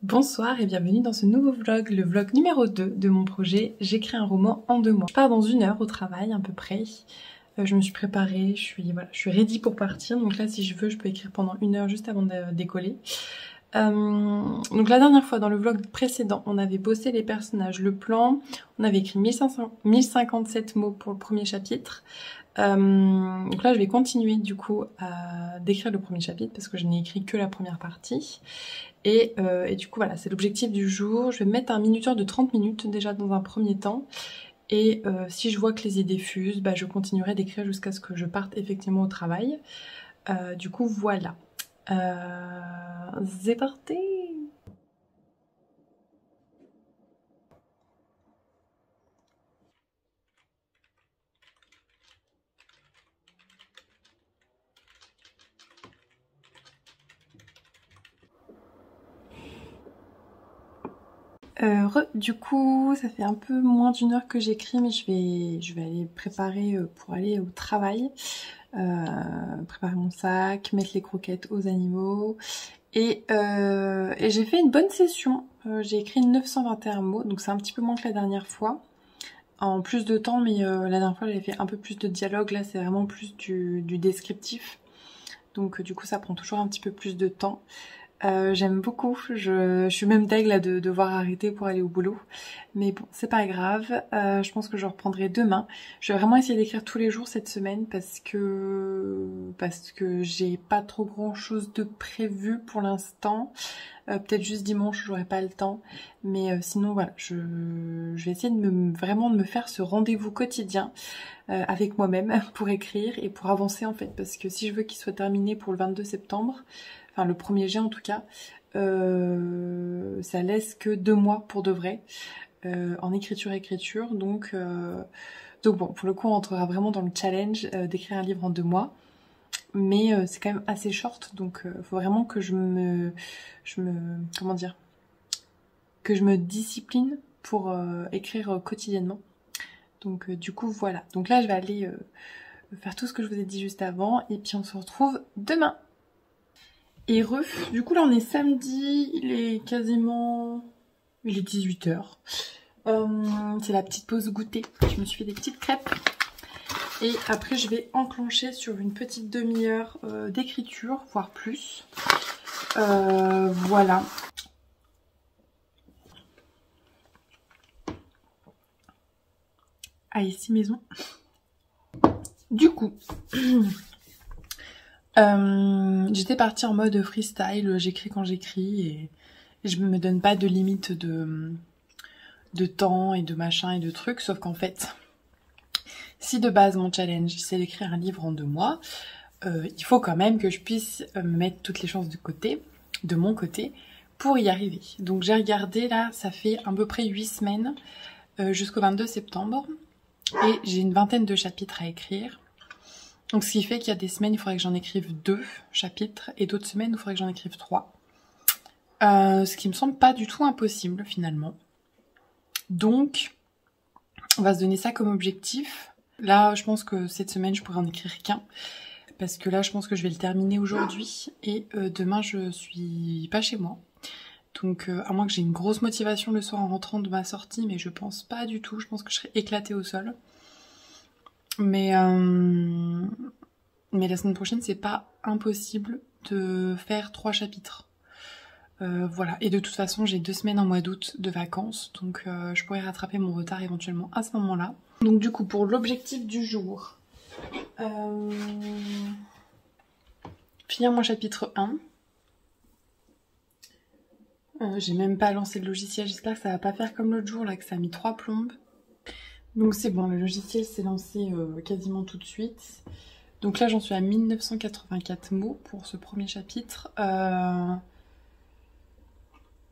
Bonsoir et bienvenue dans ce nouveau vlog, le vlog numéro 2 de mon projet J'écris un roman en 2 mois. Je pars dans 1 heure au travail à peu près. Je me suis préparée, je suis ready pour partir. Donc là si je veux je peux écrire pendant 1 heure juste avant de décoller. Donc la dernière fois dans le vlog précédent on avait bossé les personnages, le plan, on avait écrit 1057 mots pour le premier chapitre. Donc là je vais continuer du coup à d'écrire le premier chapitre parce que je n'ai écrit que la première partie. Et du coup voilà, c'est l'objectif du jour. Je vais mettre un minuteur de 30 minutes déjà dans un premier temps. Et si je vois que les idées fusent, bah, je continuerai d'écrire jusqu'à ce que je parte effectivement au travail. Du coup voilà. C'est parti! Du coup, ça fait un peu moins d'1 heure que j'écris, mais je vais aller préparer pour aller au travail. Préparer mon sac, mettre les croquettes aux animaux. Et j'ai fait une bonne session. J'ai écrit 921 mots, donc c'est un petit peu moins que la dernière fois. En plus de temps, mais la dernière fois j'avais fait un peu plus de dialogue, là c'est vraiment plus du descriptif. Donc du coup ça prend toujours un petit peu plus de temps. J'aime beaucoup, je suis même deg là de devoir arrêter pour aller au boulot. Mais bon, c'est pas grave, je pense que je reprendrai demain. Je vais vraiment essayer d'écrire tous les jours cette semaine parce que j'ai pas trop grand chose de prévu pour l'instant. Peut-être juste dimanche, j'aurai pas le temps. Mais sinon voilà, je vais essayer de vraiment de me faire ce rendez-vous quotidien avec moi-même pour écrire et pour avancer en fait. Parce que si je veux qu'il soit terminé pour le 22 septembre, enfin le premier jet en tout cas, ça laisse que 2 mois pour de vrai en écriture. Donc bon, pour le coup on rentrera vraiment dans le challenge d'écrire un livre en 2 mois. Mais c'est quand même assez short, donc faut vraiment que je me discipline pour écrire quotidiennement. Donc du coup voilà. Donc là je vais aller faire tout ce que je vous ai dit juste avant et puis on se retrouve demain. Et du coup là on est samedi, il est 18 h. C'est la petite pause goûter. Je me suis fait des petites crêpes. Et après je vais enclencher sur une petite demi-heure d'écriture, voire plus. Voilà. Ah ici maison. Du coup, j'étais partie en mode freestyle, j'écris quand j'écris et je me donne pas de limite de temps et de machin et de trucs, sauf qu'en fait, si de base mon challenge c'est d'écrire un livre en 2 mois, il faut quand même que je puisse me mettre toutes les chances de mon côté, pour y arriver. Donc j'ai regardé là, ça fait à peu près 8 semaines jusqu'au 22 septembre et j'ai une vingtaine de chapitres à écrire. Donc ce qui fait qu'il y a des semaines il faudrait que j'en écrive 2 chapitres et d'autres semaines il faudrait que j'en écrive 3. Ce qui me semble pas du tout impossible finalement. Donc on va se donner ça comme objectif. Là je pense que cette semaine je pourrais en écrire qu'un. Parce que là je pense que je vais le terminer aujourd'hui. Et demain je suis pas chez moi. Donc à moins que j'ai une grosse motivation le soir en rentrant de ma sortie. Mais je pense pas du tout. Je pense que je serai éclatée au sol. Mais la semaine prochaine c'est pas impossible de faire 3 chapitres. Voilà, et de toute façon j'ai 2 semaines en mois d'août de vacances, donc je pourrais rattraper mon retard éventuellement à ce moment-là. Donc du coup pour l'objectif du jour, finir mon chapitre 1. J'ai même pas lancé le logiciel, j'espère que ça va pas faire comme l'autre jour là, que ça a mis 3 plombes. Donc c'est bon, le logiciel s'est lancé quasiment tout de suite. Donc là j'en suis à 1984 mots pour ce premier chapitre.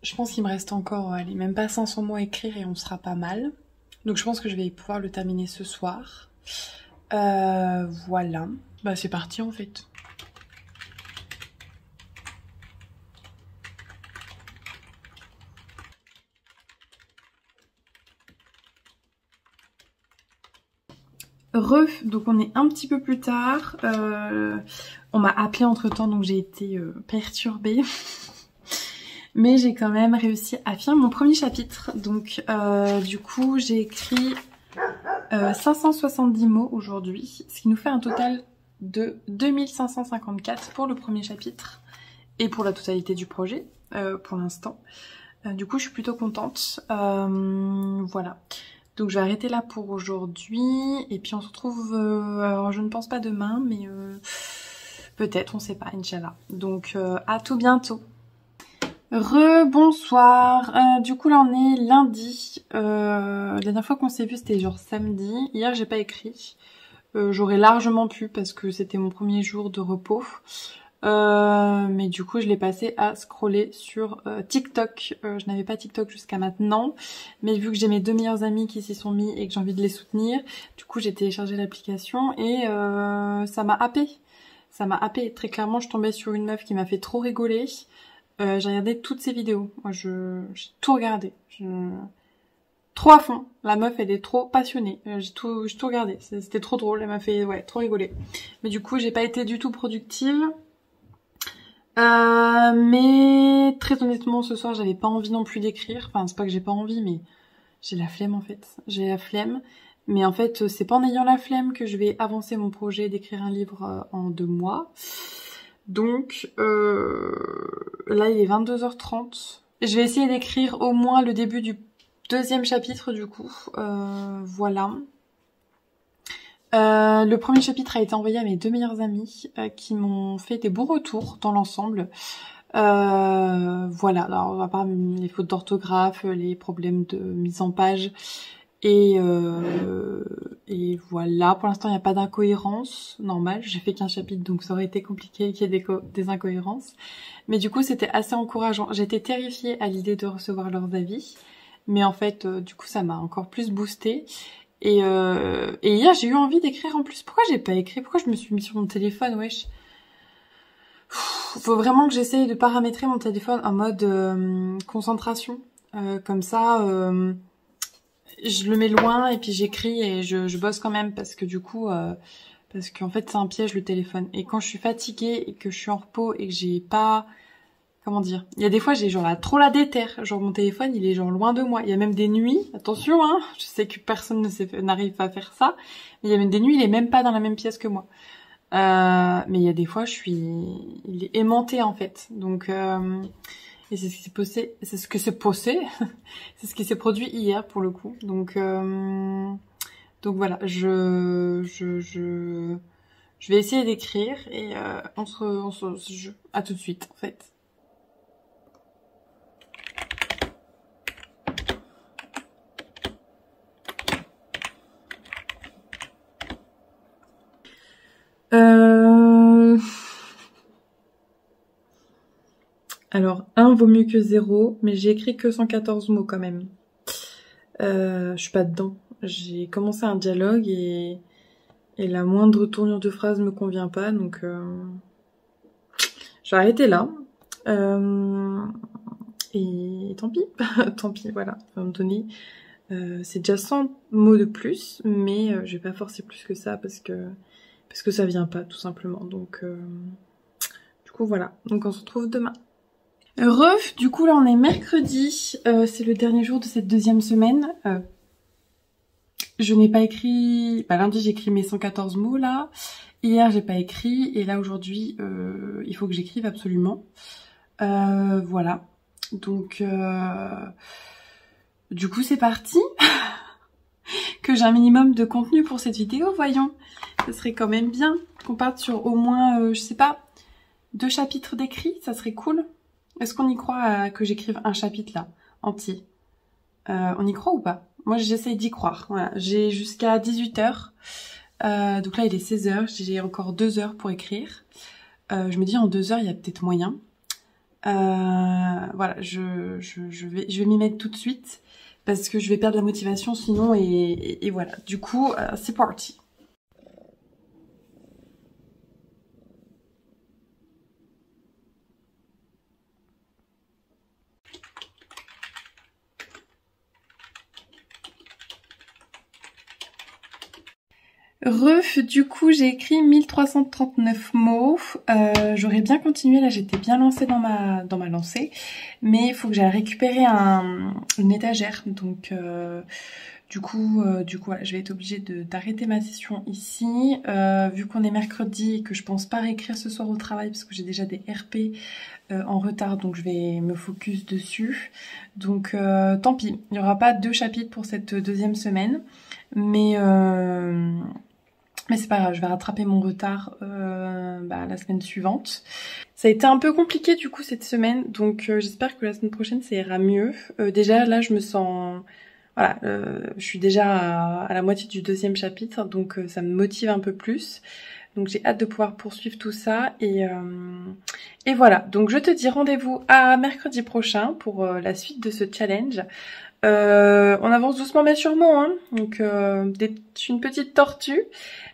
Je pense qu'il me reste encore, allez, même pas 500 mots à écrire et on sera pas mal. Donc je pense que je vais pouvoir le terminer ce soir. Voilà. Bah c'est parti en fait. Donc on est un petit peu plus tard. On m'a appelé entre temps donc j'ai été perturbée. Mais j'ai quand même réussi à finir mon premier chapitre. Donc du coup j'ai écrit 570 mots aujourd'hui, ce qui nous fait un total de 2554 pour le premier chapitre et pour la totalité du projet pour l'instant. Du coup je suis plutôt contente. Voilà. Donc je vais arrêter là pour aujourd'hui et puis on se retrouve, alors je ne pense pas demain mais peut-être, on sait pas, Inch'Allah. Donc à tout bientôt. Bonsoir. Du coup là on est lundi. La dernière fois qu'on s'est vu c'était genre samedi. Hier j'ai pas écrit. J'aurais largement pu parce que c'était mon premier jour de repos. Mais du coup je l'ai passé à scroller sur TikTok. Je n'avais pas TikTok jusqu'à maintenant, mais vu que j'ai mes deux meilleurs amis qui s'y sont mis et que j'ai envie de les soutenir, du coup j'ai téléchargé l'application et ça m'a happé. Ça m'a happé. Très clairement je tombais sur une meuf qui m'a fait trop rigoler. J'ai regardé toutes ses vidéos. Moi j'ai tout regardé. Trop à fond. La meuf elle est trop passionnée. J'ai tout regardé. C'était trop drôle. Elle m'a fait trop rigoler. Mais du coup j'ai pas été du tout productive. Mais très honnêtement ce soir j'avais pas envie non plus d'écrire, enfin c'est pas que j'ai pas envie mais j'ai la flemme en fait, j'ai la flemme, mais en fait c'est pas en ayant la flemme que je vais avancer mon projet d'écrire un livre en 2 mois. Donc là il est 22h30, je vais essayer d'écrire au moins le début du deuxième chapitre du coup, voilà. Le premier chapitre a été envoyé à mes deux meilleurs amis qui m'ont fait des beaux retours dans l'ensemble. Voilà, alors à part les fautes d'orthographe, les problèmes de mise en page et voilà, pour l'instant il n'y a pas d'incohérence normale, j'ai fait qu'un chapitre donc ça aurait été compliqué qu'il y ait des incohérences, mais du coup c'était assez encourageant. J'étais terrifiée à l'idée de recevoir leurs avis, mais en fait du coup ça m'a encore plus boostée. Et hier j'ai eu envie d'écrire en plus. Pourquoi j'ai pas écrit? Pourquoi je me suis mis sur mon téléphone, wesh? Faut vraiment que j'essaye de paramétrer mon téléphone en mode concentration. Comme ça, je le mets loin et puis j'écris et je bosse quand même parce que du coup, parce qu'en fait c'est un piège le téléphone. Et quand je suis fatiguée et que je suis en repos et que j'ai pas... Comment dire? Il y a des fois, j'ai genre trop la déterre. Genre mon téléphone, il est genre loin de moi. Il y a même des nuits, attention, hein. Je sais que personne n'arrive à faire ça. Mais il y a même des nuits, il est même pas dans la même pièce que moi. Mais il y a des fois, il est aimanté en fait. Donc, et c'est ce qui s'est posé, c'est ce que s'est posé, c'est ce qui s'est produit hier pour le coup. Donc voilà, je vais essayer d'écrire et à tout de suite en fait. Alors, 1 vaut mieux que 0, mais j'ai écrit que 114 mots quand même. Je suis pas dedans. J'ai commencé un dialogue et la moindre tournure de phrase me convient pas, donc j'ai arrêté là. Et tant pis, tant pis, voilà. À un moment donné, c'est déjà 100 mots de plus, mais je vais pas forcer plus que ça parce que ça vient pas, tout simplement. Donc, du coup, voilà. Donc, on se retrouve demain. Du coup là on est mercredi, c'est le dernier jour de cette deuxième semaine. Je n'ai pas écrit, lundi j'ai écrit mes 114 mots là, hier j'ai pas écrit et là aujourd'hui il faut que j'écrive absolument. Voilà, donc du coup c'est parti. Que j'ai un minimum de contenu pour cette vidéo, voyons. Ce serait quand même bien qu'on parte sur au moins, je sais pas, 2 chapitres d'écrit, ça serait cool. Est-ce qu'on y croit que j'écrive un chapitre là, entier? On y croit ou pas? Moi j'essaye d'y croire. Voilà, j'ai jusqu'à 18h. Donc là il est 16h, j'ai encore 2 heures pour écrire. Je me dis en 2 heures il y a peut-être moyen. Voilà, je vais m'y mettre tout de suite parce que je vais perdre la motivation sinon et voilà. Du coup, c'est parti. Du coup j'ai écrit 1339 mots, j'aurais bien continué, là j'étais bien lancée dans ma lancée, mais il faut que j'aille récupérer une étagère, donc du coup voilà, je vais être obligée d'arrêter ma session ici, vu qu'on est mercredi et que je pense pas réécrire ce soir au travail parce que j'ai déjà des RP en retard, donc je vais me focus dessus, donc tant pis, il n'y aura pas 2 chapitres pour cette deuxième semaine, mais c'est pas grave, je vais rattraper mon retard la semaine suivante. Ça a été un peu compliqué du coup cette semaine, donc j'espère que la semaine prochaine ça ira mieux. Déjà là je me sens... Voilà, je suis déjà à la moitié du 2e chapitre, donc ça me motive un peu plus. Donc j'ai hâte de pouvoir poursuivre tout ça et voilà. Donc je te dis rendez-vous à mercredi prochain pour la suite de ce challenge. On avance doucement mais sûrement, hein. Donc je suis une petite tortue,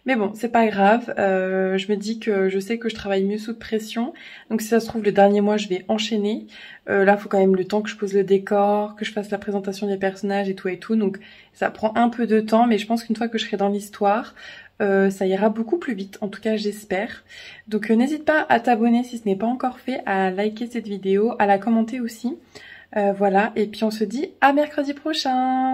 mais bon c'est pas grave. Je me dis que je sais que je travaille mieux sous pression, donc si ça se trouve le dernier mois je vais enchaîner. Là faut quand même le temps que je pose le décor, que je fasse la présentation des personnages et tout, donc ça prend un peu de temps, mais je pense qu'une fois que je serai dans l'histoire, ça ira beaucoup plus vite, en tout cas j'espère. Donc n'hésite pas à t'abonner si ce n'est pas encore fait, à liker cette vidéo, à la commenter aussi. Voilà, et puis on se dit à mercredi prochain.